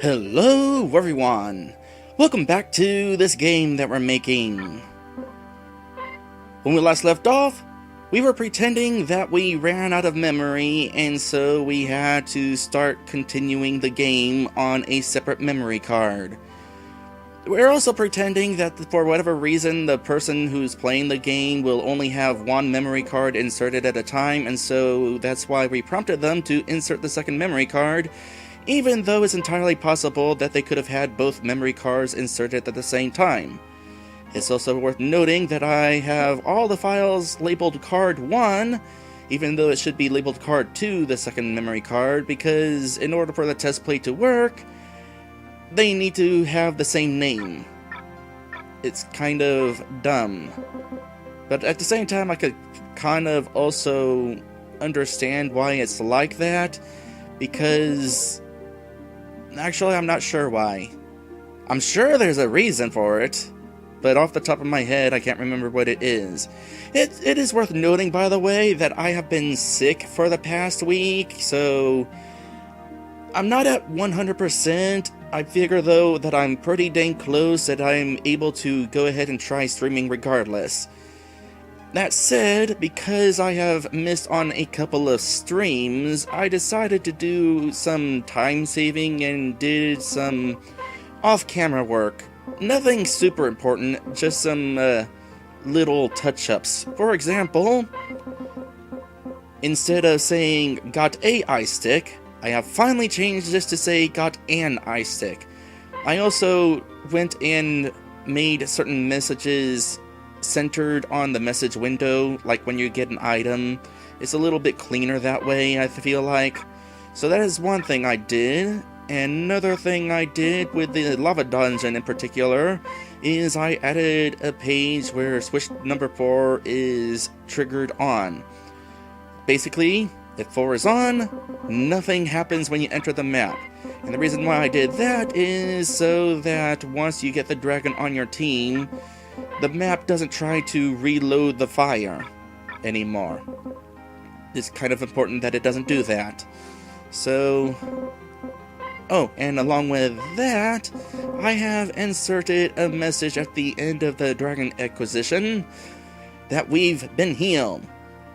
Hello everyone! Welcome back to this game that we're making. When we last left off, we were pretending that we ran out of memory, and so we had to start continuing the game on a separate memory card. We're also pretending that for whatever reason the person who's playing the game will only have one memory card inserted at a time, and so that's why we prompted them to insert the second memory card, even though it's entirely possible that they could have had both memory cards inserted at the same time. It's also worth noting that I have all the files labeled card 1, even though it should be labeled card 2, the second memory card, because in order for the test play to work, they need to have the same name. It's kind of dumb. But at the same time, I could kind of also understand why it's like that, because actually, I'm not sure why. I'm sure there's a reason for it, but off the top of my head, I can't remember what it is. It is worth noting, by the way, that I have been sick for the past week, so I'm not at 100%. I figure, though, that I'm pretty dang close, that I'm able to go ahead and try streaming regardless. That said, because I have missed on a couple of streams, I decided to do some time saving and did some off-camera work. Nothing super important, just some little touch-ups. For example, instead of saying got a eye stick, I have finally changed this to say got an eye stick. I also went and made certain messages centered on the message window, like when you get an item. It's a little bit cleaner that way, I feel like. So that is one thing I did. Another thing I did with the lava dungeon in particular is I added a page where switch number 4 is triggered on. Basically, if 4 is on, nothing happens when you enter the map. And the reason why I did that is so that once you get the dragon on your team, the map doesn't try to reload the fire anymore. It's kind of important that it doesn't do that. So, oh, and along with that, I have inserted a message at the end of the dragon acquisition that we've been healed.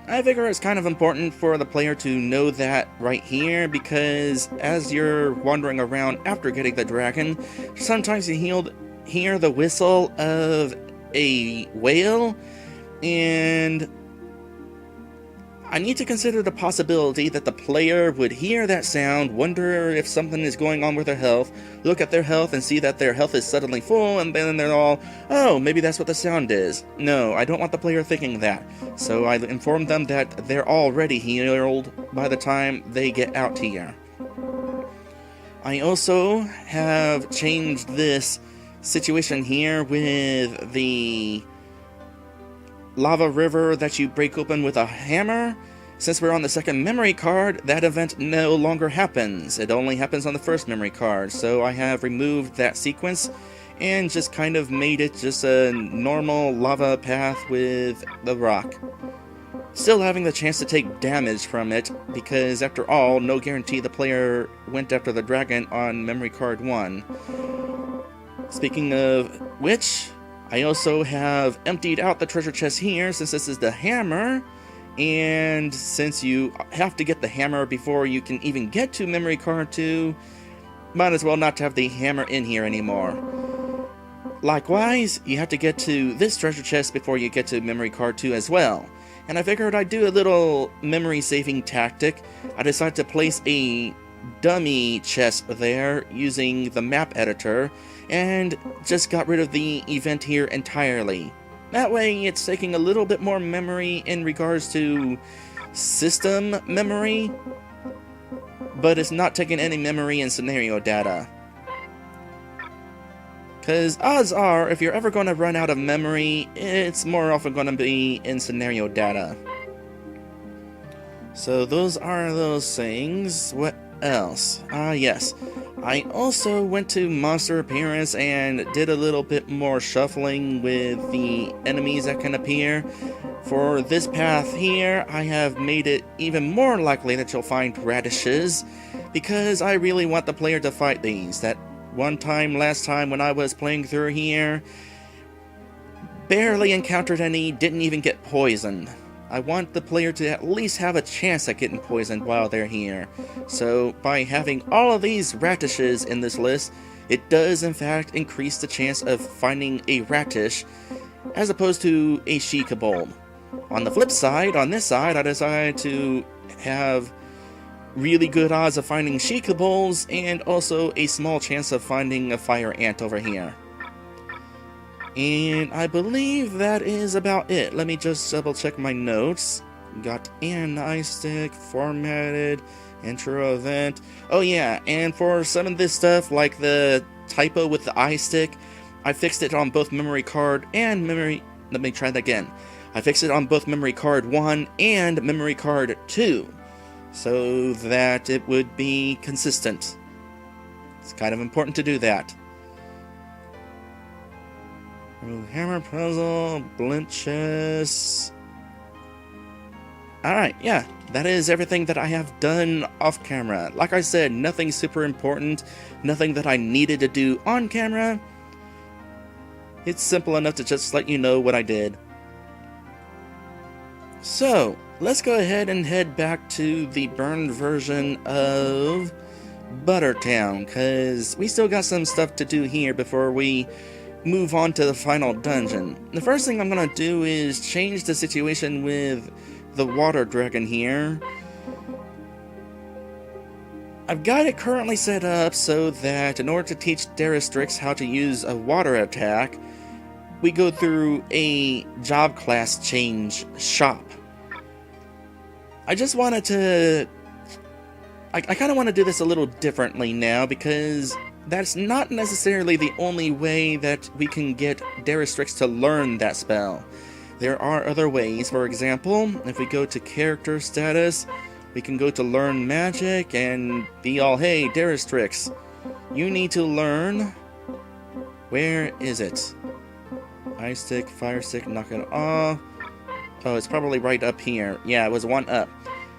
I figure it's kind of important for the player to know that right here, because as you're wandering around after getting the dragon, sometimes you hear the whistle of a whale, and I need to consider the possibility that the player would hear that sound, wonder if something is going on with their health, look at their health and see that their health is suddenly full, and then they're all, oh, maybe that's what the sound is. No, I don't want the player thinking that. So I informed them that they're already healed by the time they get out here. I also have changed this situation here with the lava river that you break open with a hammer. Since we're on the second memory card, that event no longer happens. It only happens on the first memory card, so I have removed that sequence and just kind of made it just a normal lava path with the rock. Still having the chance to take damage from it, because after all, no guarantee the player went after the dragon on memory card 1. Speaking of which, I also have emptied out the treasure chest here, since this is the hammer, and since you have to get the hammer before you can even get to memory card 2, might as well not have the hammer in here anymore. Likewise, you have to get to this treasure chest before you get to memory card 2 as well. And I figured I'd do a little memory saving tactic. I decided to place a dummy chest there using the map editor, and just got rid of the event here entirely. That way it's taking a little bit more memory in regards to system memory, but it's not taking any memory in scenario data. Because odds are, if you're ever going to run out of memory, it's more often going to be in scenario data. So those are those things. What else? Yes. I also went to Monster Appearance and did a little bit more shuffling with the enemies that can appear. For this path here, I have made it even more likely that you'll find radishes, because I really want the player to fight these. That one time last time when I was playing through here, barely encountered any, didn't even get poisoned. I want the player to at least have a chance at getting poisoned while they're here. So by having all of these radishes in this list, it does in fact increase the chance of finding a radish as opposed to a she-kobold. On the flip side, on this side, I decided to have really good odds of finding she-kobolds and also a small chance of finding a fire ant over here. And I believe that is about it. Let me just double check my notes. Got an ice stick, formatted, intro event. Oh yeah, and for some of this stuff, like the typo with the ice stick, I fixed it on both memory card and memory... Let me try that again. I fixed it on both memory card 1 and memory card 2, so that it would be consistent. It's kind of important to do that. Hammer puzzle, blimp chest. Alright, yeah, that is everything that I have done off camera. Like I said, nothing super important, nothing that I needed to do on camera. It's simple enough to just let you know what I did. So, let's go ahead and head back to the burned version of Buttertown, because we still got some stuff to do here before we move on to the final dungeon. The first thing I'm gonna do is change the situation with the water dragon here. I've got it currently set up so that in order to teach Daristrix how to use a water attack, we go through a job class change shop. I just wanted to... I kind of want to do this a little differently now, because that's not necessarily the only way that we can get Daristrix to learn that spell. There are other ways. For example, if we go to character status, we can go to learn magic and be all, hey, Daristrix, you need to learn... Where is it? Ice stick, fire stick, knock it off. Oh, it's probably right up here. Yeah, it was one up.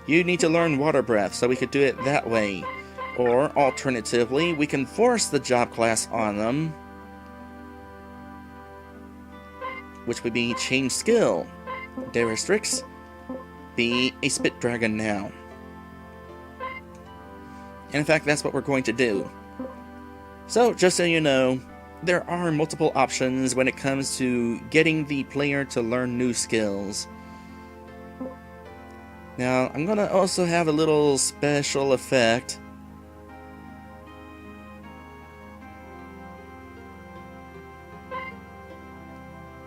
You need to learn water breath, so we could do it that way. Or, alternatively, we can force the job class on them, which would be change skill. Daristrix, be a spit dragon now. And in fact, that's what we're going to do. So, just so you know, there are multiple options when it comes to getting the player to learn new skills. Now, I'm gonna also have a little special effect.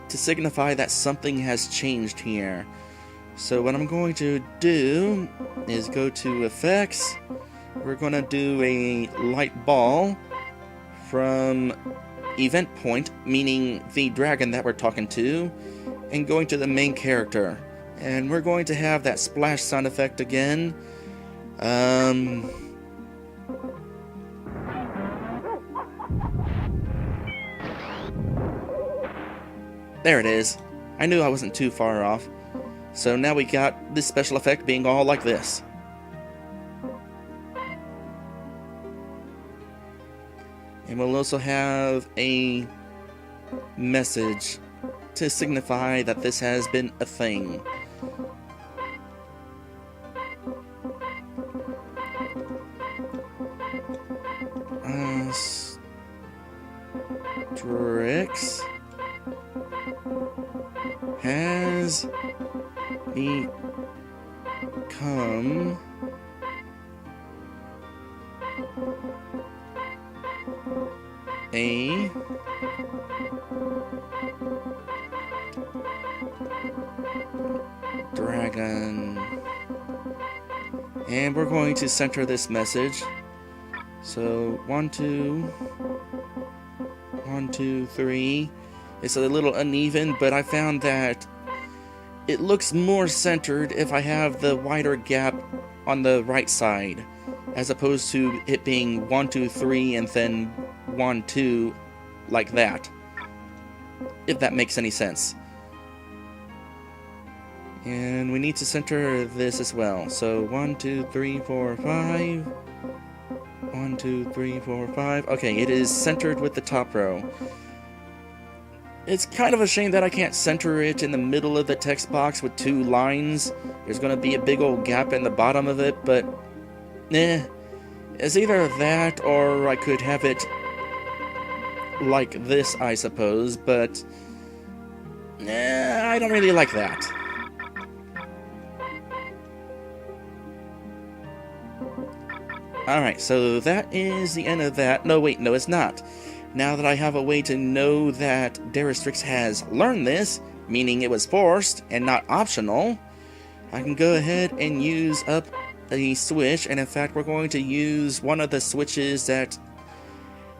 To signify that something has changed here. So what I'm going to do is go to effects. We're gonna do a light ball from event point, meaning the dragon that we're talking to, and going to the main character. And we're going to have that splash sound effect again. There it is. I knew I wasn't too far off. So now we got this special effect being all like this. And we'll also have a message to signify that this has been a thing. Strix has become a dragon. And we're going to center this message. So 1, 2, 1, 2, 3. It's a little uneven, but I found that it looks more centered if I have the wider gap on the right side, as opposed to it being 1, 2, 3 and then 1, 2 like that. If that makes any sense. And we need to center this as well. So 1, 2, 3, 4, 5. 1, 2, 3, 4, 5. Okay, it is centered with the top row. It's kind of a shame that I can't center it in the middle of the text box with 2 lines. There's going to be a big old gap in the bottom of it, but it's either that or I could have it like this, I suppose, but I don't really like that. Alright, so that is the end of that. No, wait, no, it's not. Now that I have a way to know that Daristrix has learned this, meaning it was forced and not optional, I can go ahead and use up a switch, and in fact we're going to use one of the switches that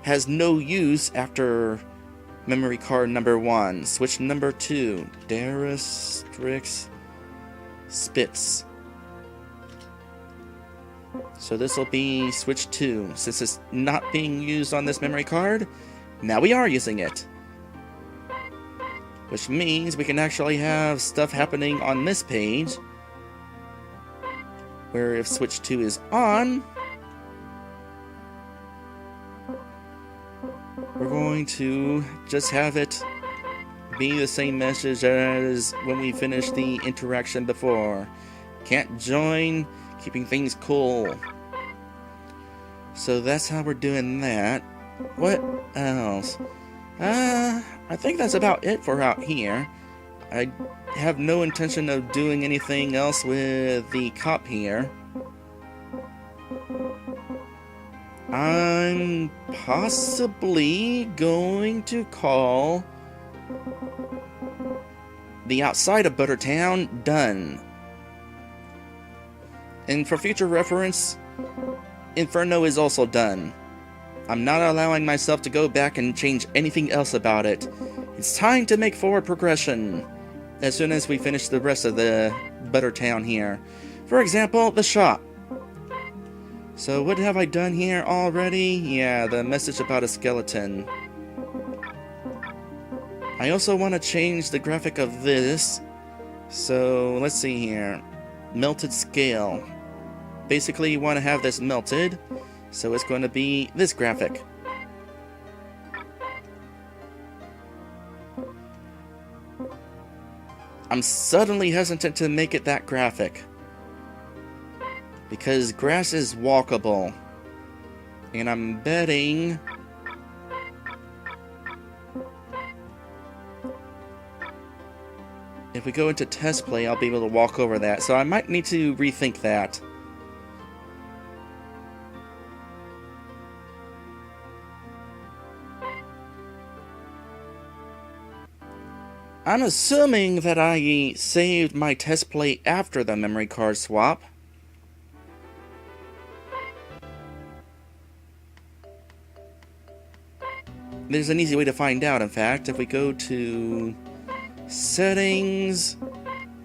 has no use after memory card number 1. Switch number 2, Daristrix Spitz. So this will be switch 2. Since it's not being used on this memory card, now we are using it. Which means we can actually have stuff happening on this page, where if switch 2 is on, we're going to just have it be the same message as when we finished the interaction before. Can't join, keeping things cool. So that's how we're doing that. What else? I think that's about it for out here. I have no intention of doing anything else with the cop here. I'm possibly going to call the outside of Buttertown done. And for future reference, Inferno is also done. I'm not allowing myself to go back and change anything else about it. It's time to make forward progression as soon as we finish the rest of the Buttertown here. For example, the shop. So what have I done here already? Yeah, the message about a skeleton. I also want to change the graphic of this. So let's see here. Melted scale. Basically, you want to have this melted, so it's going to be this graphic. I'm suddenly hesitant to make it that graphic, because grass is walkable, and I'm betting if we go into test play, I'll be able to walk over that, so I might need to rethink that. I'm assuming that I saved my test play after the memory card swap. There's an easy way to find out, in fact. If we go to settings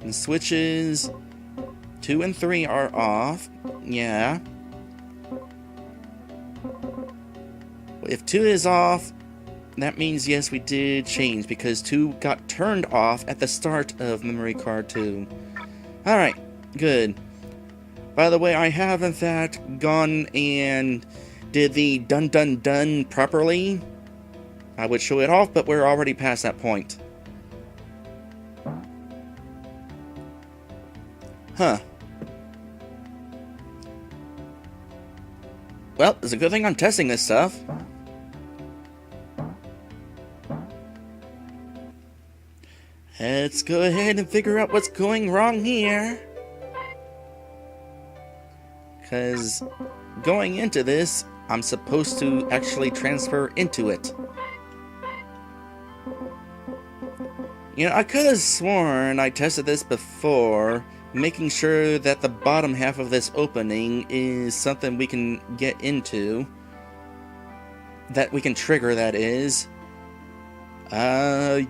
and switches, 2 and 3 are off. Yeah. If 2 is off, that means yes, we did change, because 2 got turned off at the start of memory card 2. Alright, good. By the way, I have in fact gone and did the done properly. I would show it off, but we're already past that point. Huh. Well, it's a good thing I'm testing this stuff. Let's go ahead and figure out what's going wrong here. Because going into this, I'm supposed to actually transfer into it. You know, I could have sworn I tested this before, making sure that the bottom half of this opening is something we can get into. That we can trigger, that is.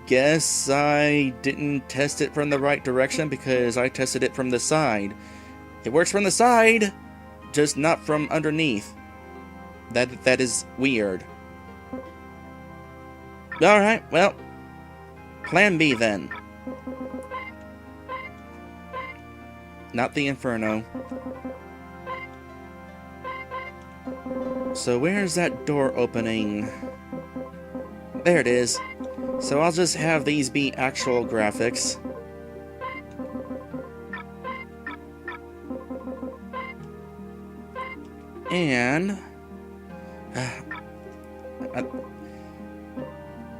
Guess I didn't test it from the right direction because I tested it from the side. It works from the side, just not from underneath. That is weird. Alright, well, plan B then. Not the Inferno. So where's that door opening? There it is. So I'll just have these be actual graphics. And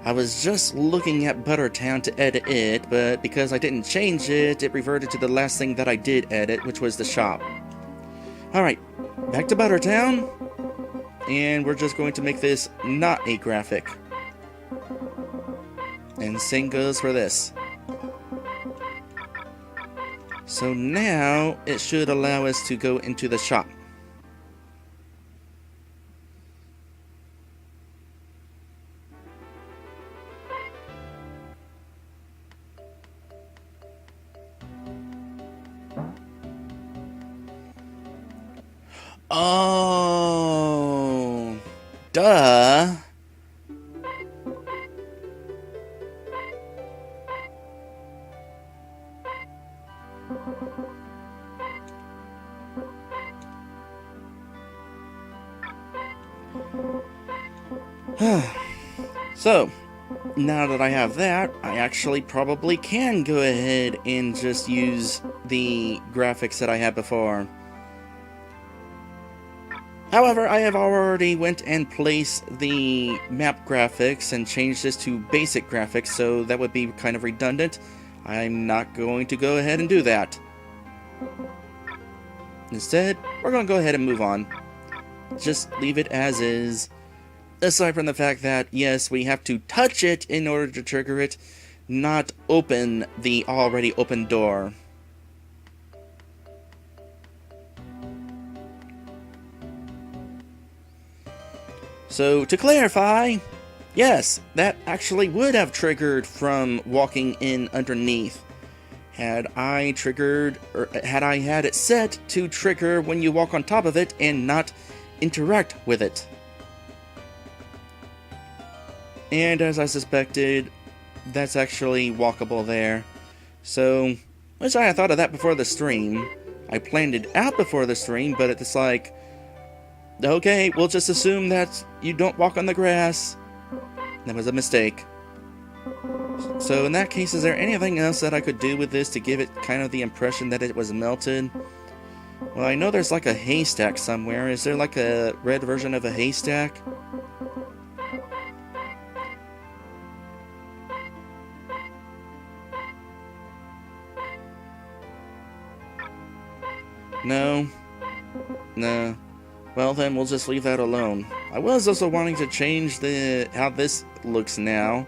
I was just looking at Buttertown to edit it, but because I didn't change it, it reverted to the last thing that I did edit, which was the shop. Alright, back to Buttertown. And we're just going to make this not a graphic. And same goes for this. So now it should allow us to go into the shop. Oh, duh. So, now that I have that, I actually probably can go ahead and just use the graphics that I had before. However, I have already went and placed the map graphics and changed this to basic graphics, so that would be kind of redundant. I'm not going to go ahead and do that. Instead, we're going to go ahead and move on. Just leave it as is. Aside from the fact that, yes, we have to touch it in order to trigger it, not open the already open door. So, to clarify, yes, that actually would have triggered from walking in underneath. Had I had it set to trigger when you walk on top of it and not interact with it. And as I suspected, that's actually walkable there. So, wish I had thought of that before the stream. I planned it out before the stream, but it's like, okay, we'll just assume that you don't walk on the grass. That was a mistake. So in that case, is there anything else that I could do with this to give it kind of the impression that it was melted? Well, I know there's like a haystack somewhere. Is there like a red version of a haystack? No. No. Well, then we'll just leave that alone. I was also wanting to change how this looks now.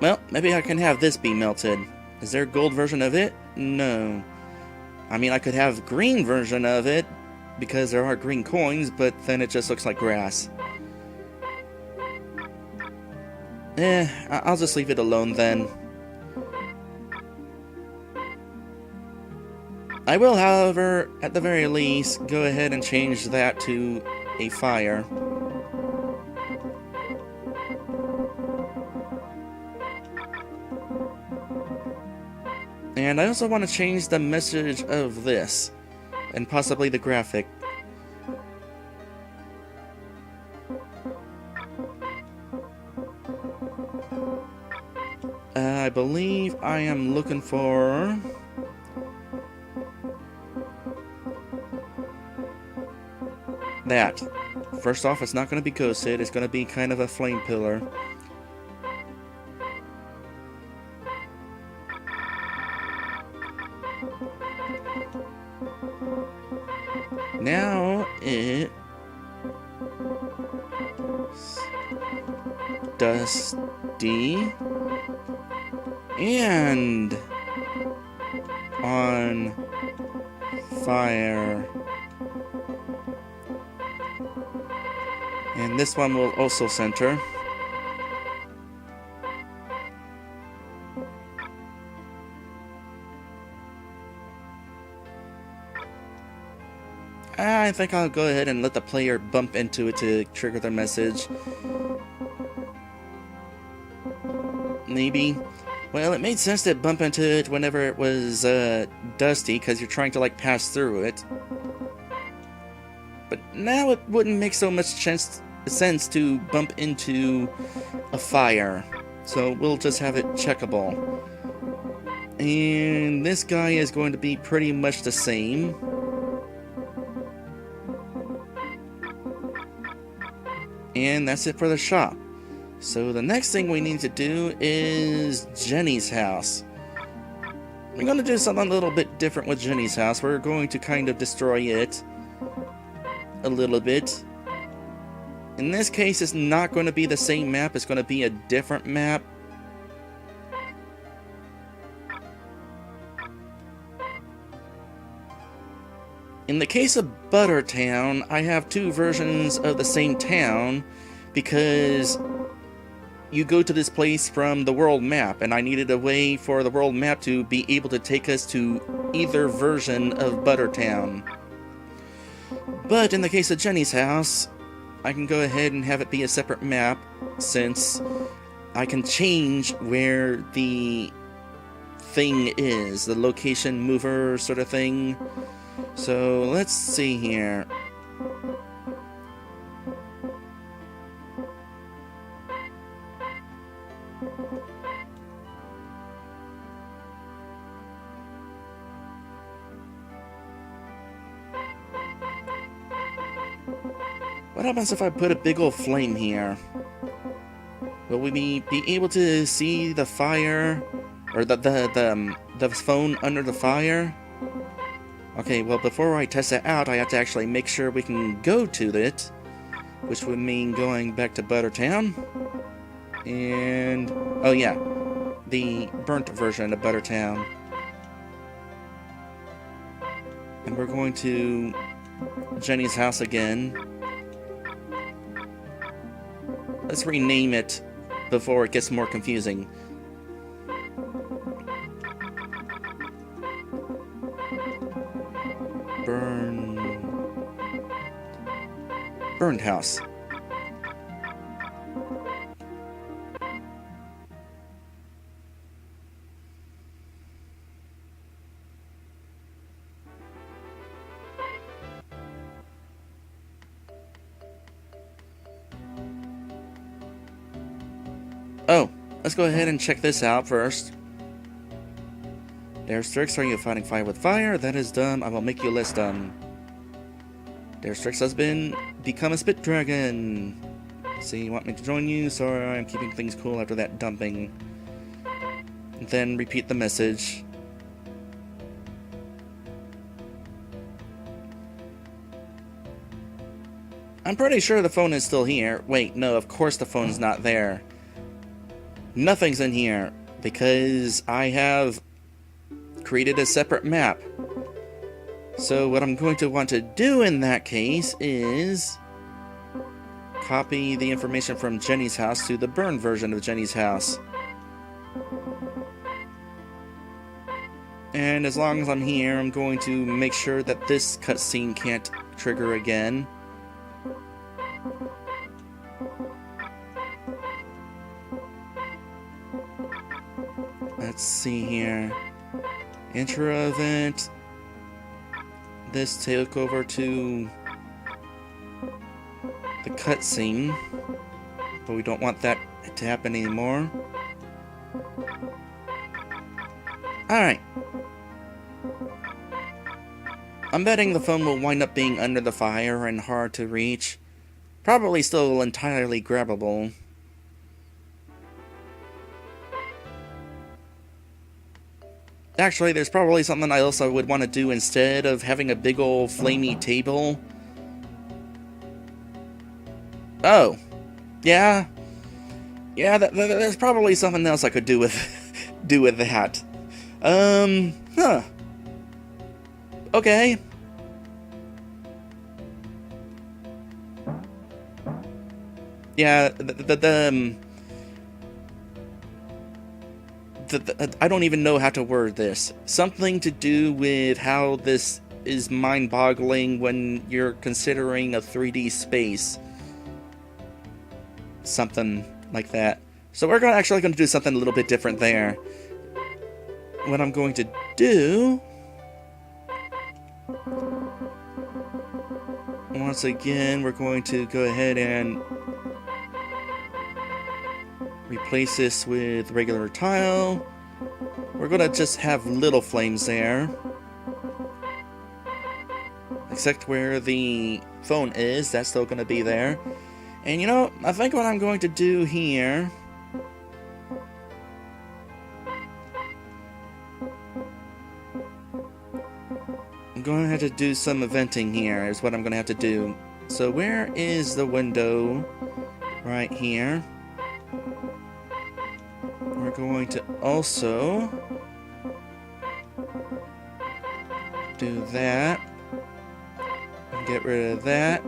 Well, maybe I can have this be melted. Is there a gold version of it? No. I mean, I could have a green version of it, because there are green coins, but then it just looks like grass. I'll just leave it alone then. I will, however, at the very least, go ahead and change that to a fire. And I also want to change the message of this, and possibly the graphic. I believe I am looking for... that. First off, it's not going to be ghosted, it's going to be kind of a flame pillar. Now it... dusty and on fire. And this one will also center. I think I'll go ahead and let the player bump into it to trigger their message. Maybe. Well, it made sense to bump into it whenever it was dusty, because you're trying to, like, pass through it. But now it wouldn't make so much sense to bump into a fire. So we'll just have it checkable. And this guy is going to be pretty much the same. And that's it for the shop. So the next thing we need to do is Jenny's house. We're going to do something a little bit different with Jenny's house. We're going to kind of destroy it a little bit. In this case, it's not going to be the same map. It's going to be a different map. In the case of Buttertown, I have two versions of the same town because you go to this place from the world map, and I needed a way for the world map to be able to take us to either version of Buttertown. But in the case of Jenny's house, I can go ahead and have it be a separate map, since I can change where the thing is, the location mover sort of thing. So let's see here. What happens if I put a big old flame here? Will we be able to see the fire, or the phone under the fire? Okay, well, before I test that out, I have to actually make sure we can go to it, which would mean going back to Buttertown. And oh yeah, the burnt version of Buttertown. And we're going to Jenny's house again. Let's rename it before it gets more confusing. Burned house. Oh, let's go ahead and check this out first. There's Strix, are you fighting fire with fire? That is done. I will make you less done. There's Strix husband, become a spit dragon. See, you want me to join you? Sorry, I'm keeping things cool after that dumping. And then repeat the message. I'm pretty sure the phone is still here. Wait, no, of course the phone's not there. Nothing's in here, because I have created a separate map. So what I'm going to want to do in that case is copy the information from Jenny's house to the burn version of Jenny's house. And as long as I'm here, I'm going to make sure that this cutscene can't trigger again. Let's see here. Intro event. This take over to the cutscene, but we don't want that to happen anymore. Alright. I'm betting the phone will wind up being under the fire and hard to reach. Probably still entirely grabbable. Actually, there's probably something else I would want to do instead of having a big old flamey table. Oh. Yeah. Yeah, there's probably something else I could do with that. Huh. Okay. Yeah, I don't even know how to word this. Something to do with how this is mind-boggling when you're considering a 3D space. Something like that. So we're actually going to do something a little bit different there. what I'm going to do, once again, we're going to go ahead and replace this with regular tile. We're going to just have little flames there. Except where the phone is, that's still going to be there. And you know, I think what I'm going to do here, I'm going to have to do some eventing here, is what I'm going to have to do. So where is the window? Right here. We're going to also do that. Get rid of that.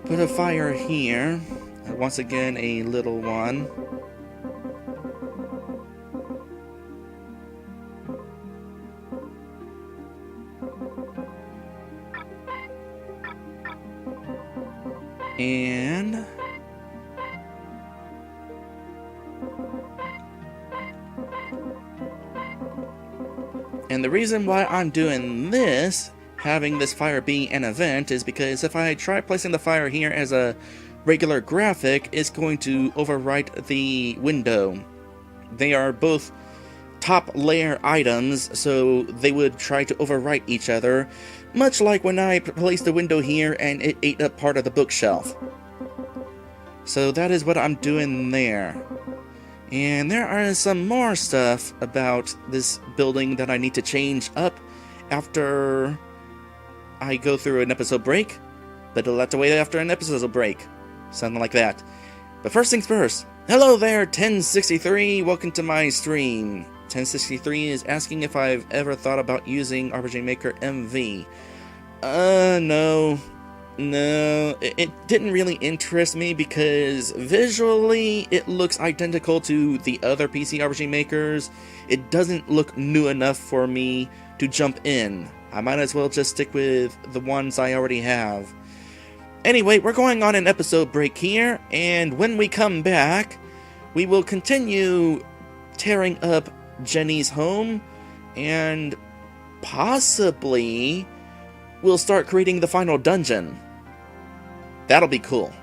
Put a fire here. Once again, a little one. And the reason why I'm doing this, having this fire be an event, is because if I try placing the fire here as a regular graphic, it's going to overwrite the window. They are both top layer items, so they would try to overwrite each other, much like when I placed the window here and it ate up part of the bookshelf. So that is what I'm doing there. And there are some more stuff about this building that I need to change up after I go through an episode break. But it'll have to wait after an episode break. Something like that. But first things first. Hello there, 1063. Welcome to my stream. 1063 is asking if I've ever thought about using RPG Maker MV. No. No, it didn't really interest me because visually it looks identical to the other PC RPG makers. It doesn't look new enough for me to jump in. I might as well just stick with the ones I already have. Anyway, we're going on an episode break here, and when we come back, we will continue tearing up Jenny's home, and possibly we'll start creating the final dungeon. That'll be cool.